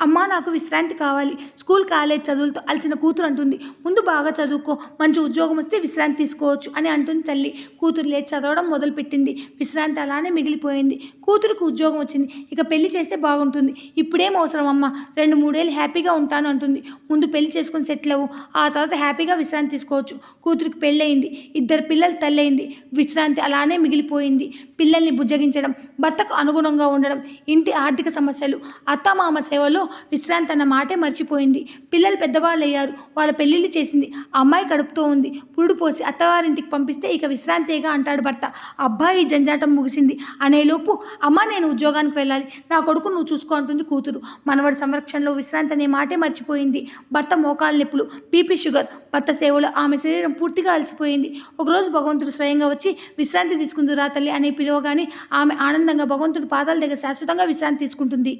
అమ్మా నాకు విశ్రాంతి కావాలి. స్కూల్, కాలేజ్ చదువులతో అలసిన కూతురు అంటుంది. ముందు బాగా చదువుకో, మంచి ఉద్యోగం వస్తే విశ్రాంతి తీసుకోవచ్చు అని అంటుంది తల్లి. కూతురు లేచి చదవడం మొదలుపెట్టింది. విశ్రాంతి అలానే మిగిలిపోయింది. కూతురుకు ఉద్యోగం వచ్చింది. ఇక పెళ్లి చేస్తే బాగుంటుంది. ఇప్పుడేం అవసరం అమ్మా, 2-3 ఏళ్ళు హ్యాపీగా ఉంటాను అంటుంది. ముందు పెళ్లి చేసుకుని సెటిల్ అవ్వు, ఆ తర్వాత హ్యాపీగా విశ్రాంతి తీసుకోవచ్చు. కూతురికి పెళ్ళయింది. 2 పిల్లల తల్లయింది. విశ్రాంతి అలానే మిగిలిపోయింది. పిల్లల్ని బుజ్జగించడం, భర్తకు అనుగుణంగా ఉండడం, ఇంటి ఆర్థిక సమస్యలు, అత్తమామ సేవలో విశ్రాంతి అన్న మాటే మర్చిపోయింది. పిల్లలు పెద్దవాళ్ళయ్యారు. వాళ్ళ పెళ్ళిళ్ళు చేసింది. అమ్మాయి కడుపుతో ఉంది. పురుడు పోసి అత్తవారింటికి పంపిస్తే ఇక విశ్రాంతేగా అంటాడు భర్త. అబ్బాయి జంజాటం ముగిసింది అనేలోపు అమ్మ నేను ఉద్యోగానికి వెళ్ళాలి, నా కొడుకు నువ్వు చూసుకో అంటుంది కూతురు. మనవడి సంరక్షణలో విశ్రాంతి అనే మాటే మర్చిపోయింది. భర్త మోకాళ్ళ నొప్పులు, బీపీ, షుగర్, భర్త సేవలో ఆమె శరీరం పూర్తిగా అలసిపోయింది. ఒకరోజు భగవంతుడు స్వయంగా వచ్చి విశ్రాంతి తీసుకుందురా తల్లి అని పిలవగానే ఆమె ఆనందంగా భగవంతుడి పాదాల దగ్గర శాశ్వతంగా విశ్రాంతి తీసుకుంటుంది.